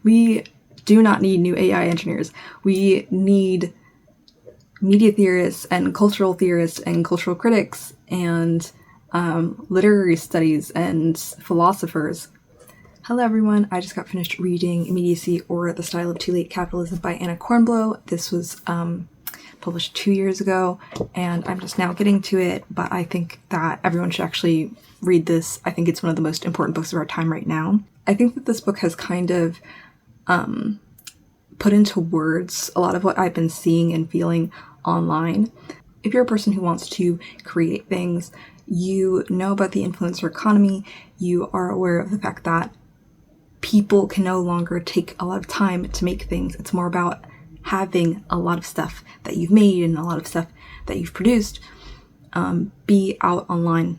We do not need new AI engineers. We need media theorists and cultural critics and literary studies and philosophers. Hello everyone, I just got finished reading Immediacy, or The Style of Too Late Capitalism by Anna Kornbluh. This was published 2 years ago, and I'm just now getting to it, but I think that everyone should actually read this. I think it's one of the most important books of our time right now. I think that this book has kind of put into words a lot of what I've been seeing and feeling online. If you're a person who wants to create things, you know about the influencer economy, you are aware of the fact that people can no longer take a lot of time to make things. It's more about having a lot of stuff that you've made and a lot of stuff that you've produced be out online.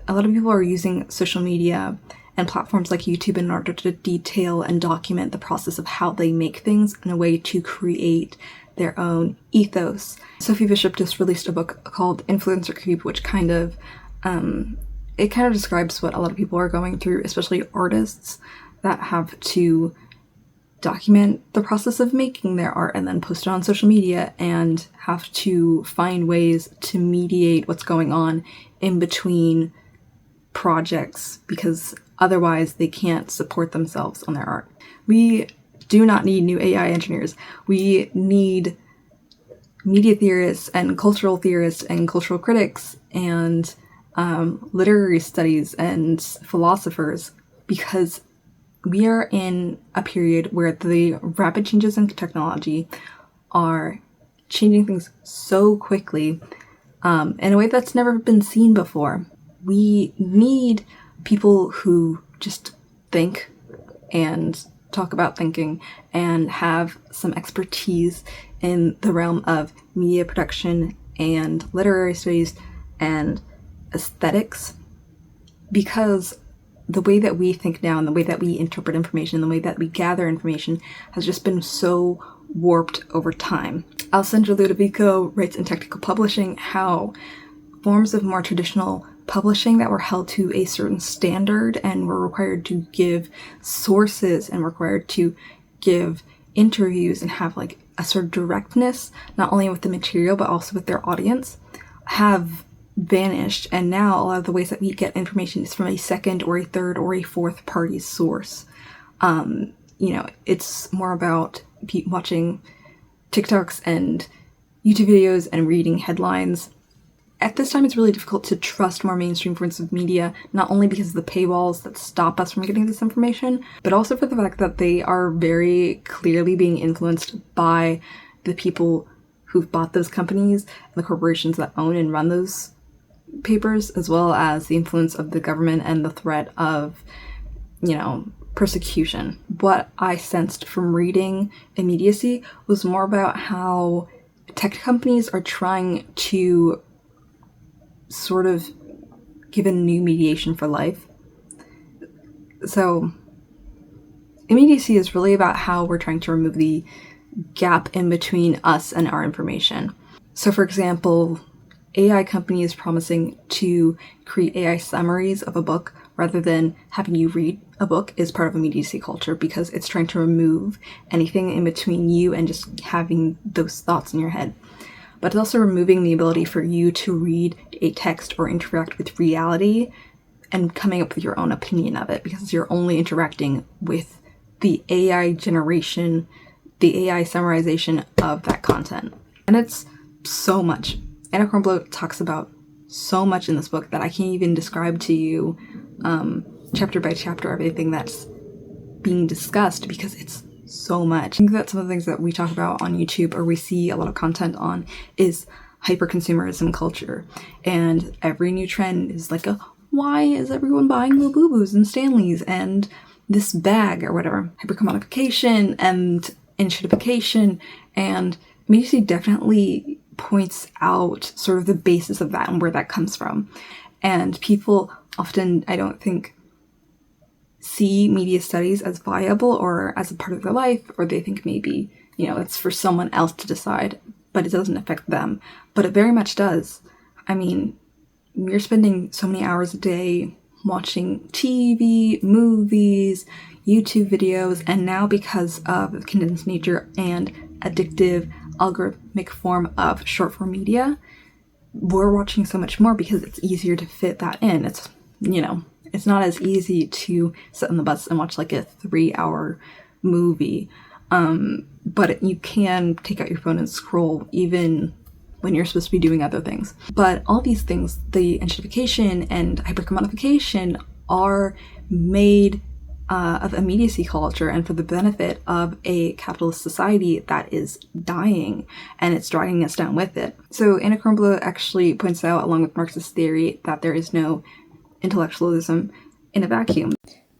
A lot of people are using social media and platforms like YouTube in order to detail and document the process of how they make things in a way to create their own ethos. Sophie Bishop just released a book called Influencer Creep, which kind of describes what a lot of people are going through, especially artists that have to document the process of making their art and then post it on social media and have to find ways to mediate what's going on in between projects, because otherwise they can't support themselves on their art. We do not need new AI engineers. We need media theorists and cultural critics and literary studies and philosophers, because we are in a period where the rapid changes in technology are changing things so quickly in a way that's never been seen before. We need people who just think and talk about thinking and have some expertise in the realm of media production and literary studies and aesthetics, because the way that we think now and the way that we interpret information, the way that we gather information has just been so warped over time. Alessandro Ludovico writes in Technical Publishing how forms of more traditional publishing that were held to a certain standard and were required to give sources and required to give interviews and have like a sort of directness, not only with the material but also with their audience, have vanished. And now a lot of the ways that we get information is from a second or a third or a fourth party source. It's more about watching TikToks and YouTube videos and reading headlines. At this time, it's really difficult to trust more mainstream forms of media, not only because of the paywalls that stop us from getting this information, but also for the fact that they are very clearly being influenced by the people who've bought those companies and the corporations that own and run those papers, as well as the influence of the government and the threat of, persecution. What I sensed from reading Immediacy was more about how tech companies are trying to sort of give a new mediation for life. So Immediacy is really about how we're trying to remove the gap in between us and our information. So for example, AI companies promising to create AI summaries of a book rather than having you read a book is part of immediacy culture, because it's trying to remove anything in between you and just having those thoughts in your head. But it's also removing the ability for you to read a text or interact with reality and coming up with your own opinion of it, because you're only interacting with the AI generation, the AI summarization of that content. And it's so much. Anna Kornbluh talks about so much in this book that I can't even describe to you chapter by chapter everything that's being discussed, because it's so much. I think that some of the things that we talk about on YouTube, or we see a lot of content on, is hyper-consumerism culture. And every new trend is like why is everyone buying Labubu's and Stanleys and this bag or whatever? Hyper-commodification and institutification, and Immediacy definitely points out sort of the basis of that and where that comes from. And people often, I don't think, see media studies as viable or as a part of their life, or they think maybe, it's for someone else to decide, but it doesn't affect them. But it very much does. I mean, you're spending so many hours a day watching TV, movies, YouTube videos, and now because of the condensed nature and addictive algorithmic form of short form media, we're watching so much more because it's easier to fit that in. It's, it's not as easy to sit on the bus and watch like a 3-hour movie. But you can take out your phone and scroll even when you're supposed to be doing other things. But all these things, the gentrification and hypercommodification, are made of immediacy culture and for the benefit of a capitalist society that is dying, and it's dragging us down with it. So Anna Kornbluh actually points out, along with Marxist theory, that there is no intellectualism in a vacuum.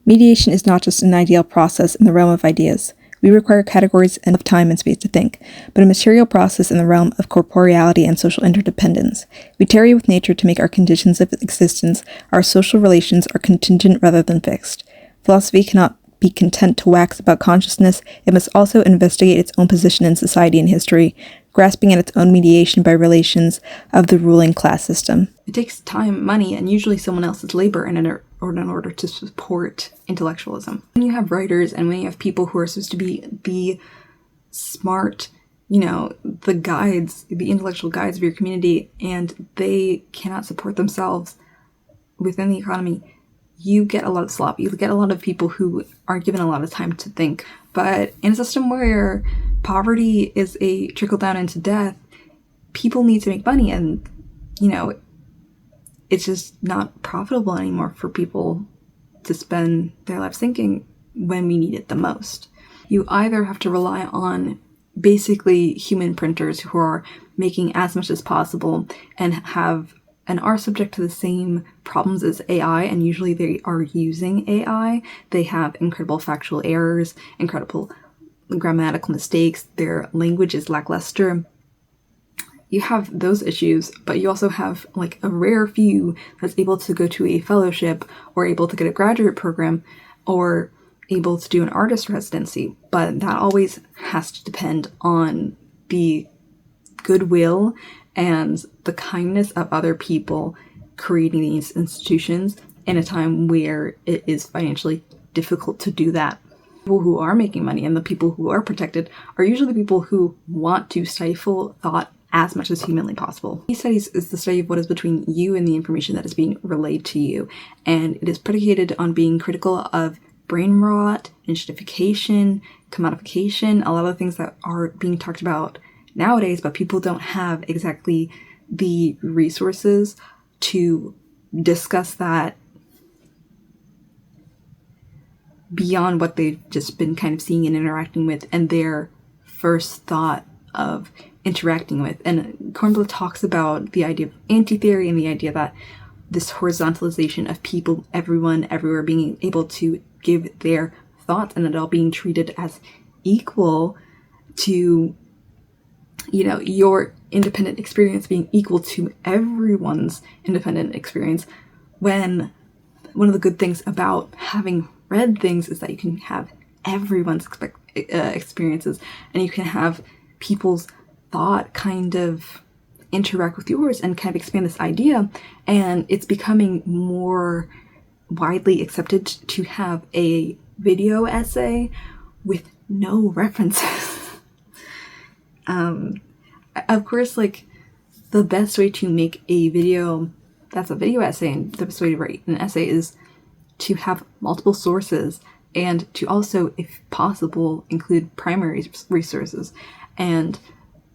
Mediation is not just an ideal process in the realm of ideas. We require categories and of time and space to think, but a material process in the realm of corporeality and social interdependence. We tarry with nature to make our conditions of existence. Our social relations are contingent rather than fixed. Philosophy cannot be content to wax about consciousness. It must also investigate its own position in society and history, grasping at its own mediation by relations of the ruling class system. It takes time, money, and usually someone else's labor in order to support intellectualism. When you have writers and when you have people who are supposed to be the smart, the guides, the intellectual guides of your community, and they cannot support themselves within the economy, you get a lot of slop. You get a lot of people who aren't given a lot of time to think. But in a system where poverty is a trickle down into death, people need to make money, and it's just not profitable anymore for people to spend their lives thinking when we need it the most. You either have to rely on basically human printers who are making as much as possible and are subject to the same problems as AI, and usually they are using AI. They have incredible factual errors, incredible grammatical mistakes, their language is lackluster. You have those issues, but you also have like a rare few that's able to go to a fellowship or able to get a graduate program or able to do an artist residency. But that always has to depend on the goodwill and the kindness of other people creating these institutions in a time where it is financially difficult to do that. People who are making money and the people who are protected are usually the people who want to stifle thought as much as humanly possible. These studies is the study of what is between you and the information that is being relayed to you, and it is predicated on being critical of brain rot, gentrification, commodification, a lot of things that are being talked about nowadays, but people don't have exactly the resources to discuss that beyond what they've just been kind of seeing and interacting with and their first thought of interacting with. And Kornbluh talks about the idea of anti-theory and the idea that this horizontalization of people, everyone, everywhere being able to give their thoughts and it all being treated as equal to, your independent experience being equal to everyone's independent experience, when one of the good things about having read things is that you can have everyone's experiences, and you can have people's thought kind of interact with yours and kind of expand this idea. And it's becoming more widely accepted to have a video essay with no references. Of course, like, the best way to make a video that's a video essay and the best way to write an essay is to have multiple sources and to also, if possible, include primary resources. And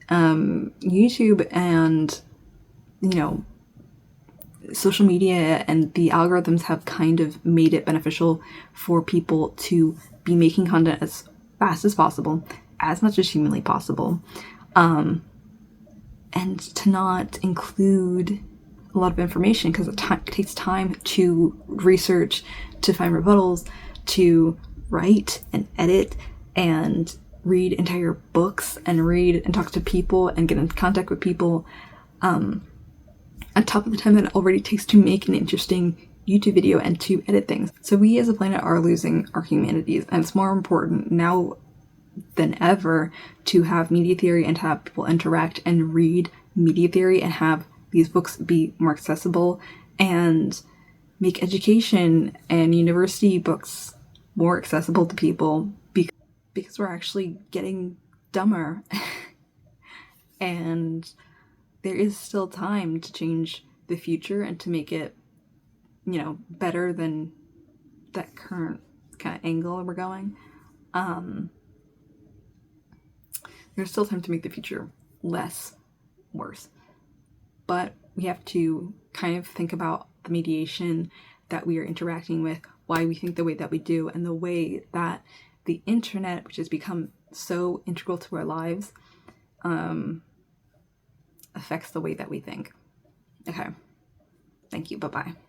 YouTube and, social media and the algorithms have kind of made it beneficial for people to be making content as fast as possible, as much as humanly possible, and to not include a lot of information because it takes time to research, to find rebuttals, to write and edit and read entire books and read and talk to people and get in contact with people, on top of the time that it already takes to make an interesting YouTube video and to edit things. So we as a planet are losing our humanities, and it's more important now than ever to have media theory and to have people interact and read media theory and have these books be more accessible and make education and university books more accessible to people because we're actually getting dumber. And there is still time to change the future and to make it, better than that current kind of angle we're going. There's still time to make the future less worse. But we have to kind of think about the mediation that we are interacting with, why we think the way that we do, and the way that the internet, which has become so integral to our lives, affects the way that we think. Okay. Thank you. Bye-bye.